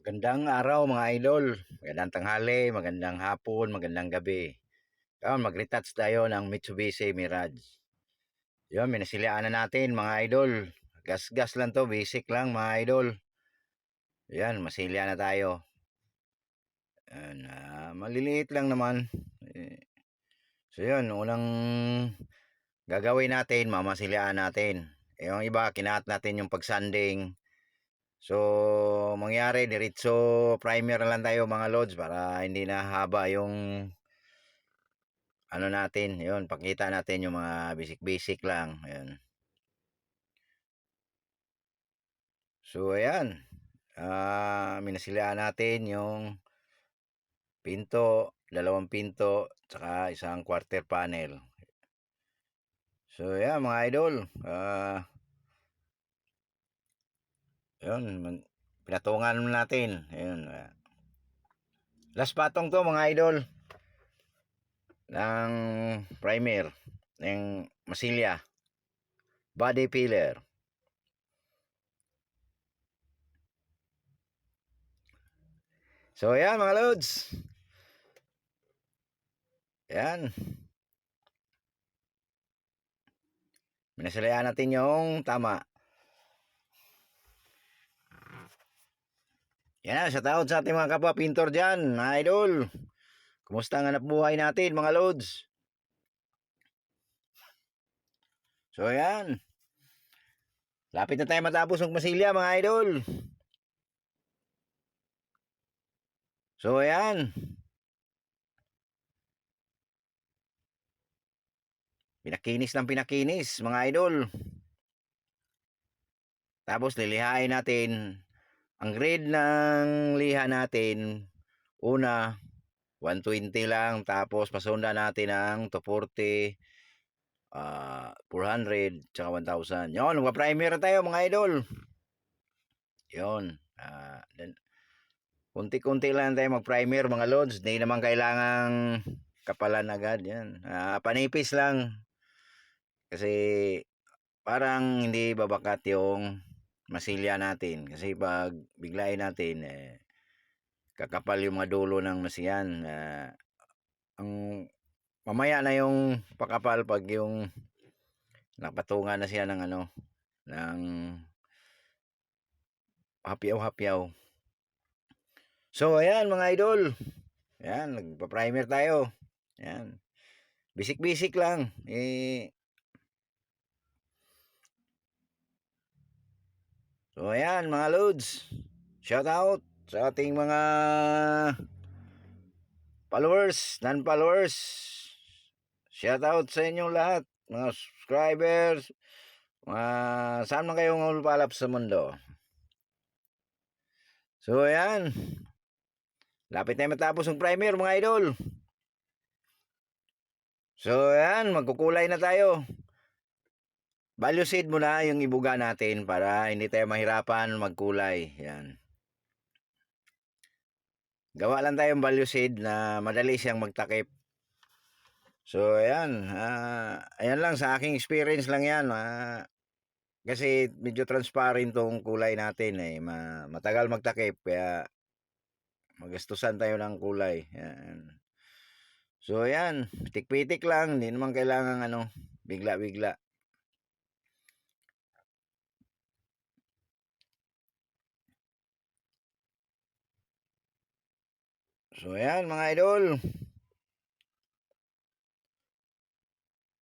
Magandang araw mga idol, magandang tanghali, magandang hapon, magandang gabi. Yun, mag-retouch tayo ng Mitsubishi Mirage. Yun, minasilian na natin mga idol. Gas-gas lang to, basic lang mga idol. Yan, masilya na tayo. Yan, maliliit lang naman. So yun, unang gagawin natin, mamasilian natin. Yung iba, kinaat natin yung pagsanding. So, mangyari, diretso primer na lang tayo mga lods para hindi na haba yung ano natin, yun, pakita natin yung mga basic lang, ayun. So, ayan, minasilaan natin yung pinto, dalawang pinto, tsaka isang quarter panel. So, ayan mga idol, yun, pinatungan natin, ayun. Last patong to mga idol ng primer ng masilya body filler. So ayan mga loads, ayan, minasalayan natin yung tama. Yan, sa taon sa ating mga kapwa pintor dyan mga idol, kumusta ang hanap buhay natin mga loads? So ayan, lapit na tayo matapos ng masilya mga idol. So ayan, pinakinis ng pinakinis mga idol. Tapos lilihain natin. Ang grade ng liha natin, una 120 lang, tapos pasunda natin ng 240, 400, tsaka 1,000. Yun, magpa-primer tayo mga idol. Yun, kunti-kunti lang tayo mag-primer mga lods. Hindi naman kailangang kapalan agad. Yan, panipis lang. Kasi parang hindi babakat yung masilya natin. Kasi pag biglayin natin, kakapal yung mga dulo ng masiyan. Ang mamaya na yung pakapal pag yung napatungan na siya ng ano, ng hapyaw-hapyaw. So ayan mga idol, ayan, nagpa-primer tayo. Ayan, basic lang. So ayan mga loads, shout out sa ating mga followers, non-followers. Shout out sa inyong lahat, mga subscribers, saan man kayong ulpalap sa mundo. So ayan, lapit na matapos ang primer mga idol. So ayan, magkukulay na tayo. Value seed muna yung ibuga natin para hindi tayo mahirapan magkulay. Yan. Gawa lang tayong value seed na madali siyang magtakip. So ayan, ayan lang sa aking experience lang yan. Kasi medyo transparent tong kulay natin eh. Matagal magtakip kaya magastusan tayo ng kulay. Yan. So ayan, pitik-pitik lang, hindi naman kailangan ano, bigla-bigla. So ayan mga idol,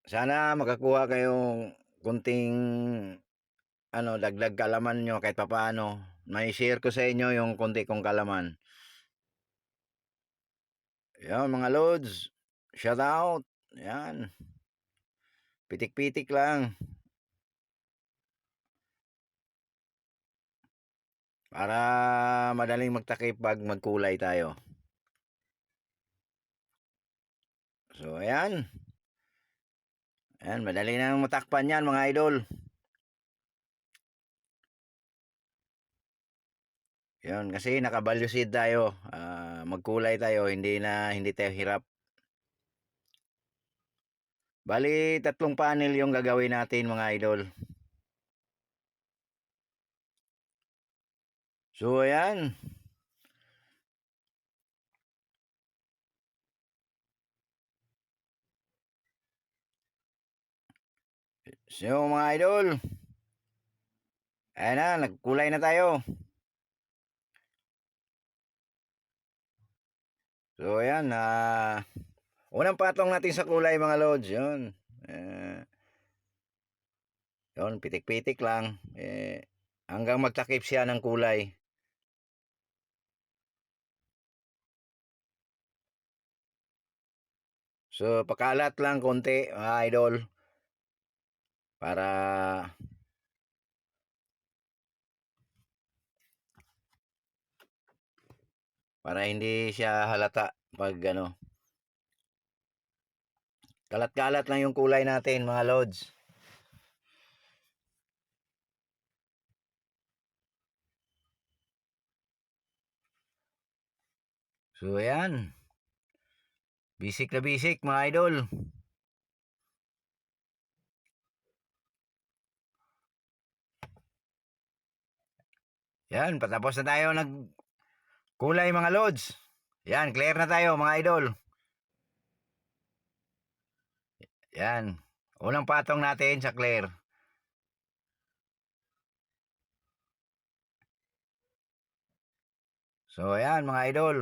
sana makakuha kayong kunting ano, dagdag kalaman nyo kahit papaano. May share ko sa inyo yung kunti kong kalaman. Yan mga loads, shout out. Yan, pitik-pitik lang para madaling magtakip pag magkulay tayo. So ayan, ayan, madali nang matakpan yan mga idol. Yun, kasi nakabalusid tayo, magkulay tayo, hindi tayo hirap. Bali, 3 panel yung gagawin natin mga idol. So ayan, So mga idol, ayan na, nagkulay na tayo. So ayan, unang patong natin sa kulay mga lods, yun. Yun, pitik-pitik lang. Hanggang magtakip siya ng kulay. So pakalat lang konti mga idol. Para hindi siya halata pag ano. Kalat-kalat lang yung kulay natin mga lods. So ayan. Bisik na bisik mga idol. Yan, patapos na tayo kulay mga lods. Yan, clear na tayo mga idol. Yan. Unang patong natin sa clear. So ayan mga idol.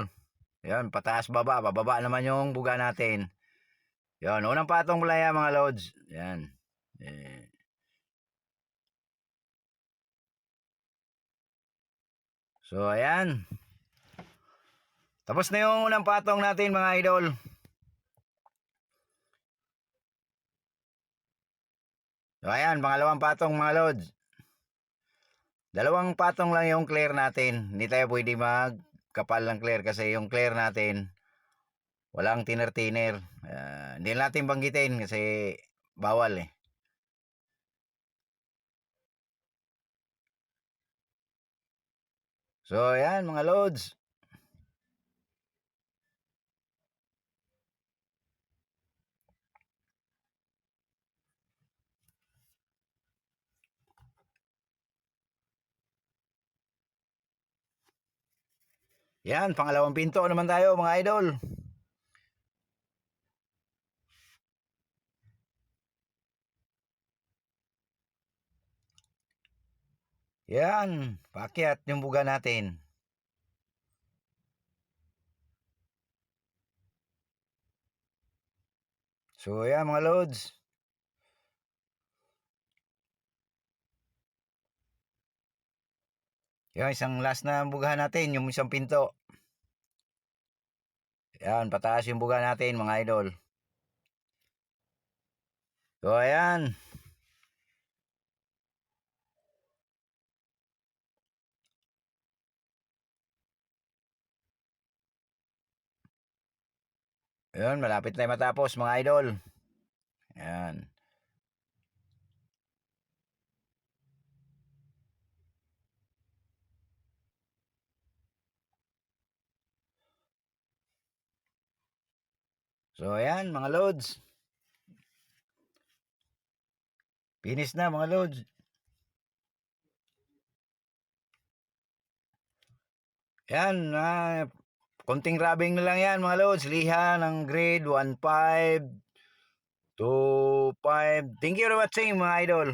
Yan, pataas baba, bababa naman yung buga natin. Yan, unang patong mula yan mga lods. Yan. So ayan. Tapos na yung unang patong natin mga idol. So ayan, pangalawang patong mga lods. Dalawang patong lang yung clear natin. Hindi tayo pwede magkapal ng clear kasi yung clear natin walang thinner-thinner. Hindi natin banggitin kasi bawal eh. So ayan mga lods. Yan, pangalawang pinto naman tayo mga idol. Yan, paakyat yung buga natin. So yan mga lods. Yan, isang last na bugahan natin, yung isang pinto. Yan, pataas yung buga natin mga idol. So ayan. Ayan, malapit na matapos mga idol. Ayan. So ayan mga lods. Finish na mga lods. Yan, konting rubbing na lang yan mga lods. Liha ng grade 1.5 to 5. Thank you for watching mga idol.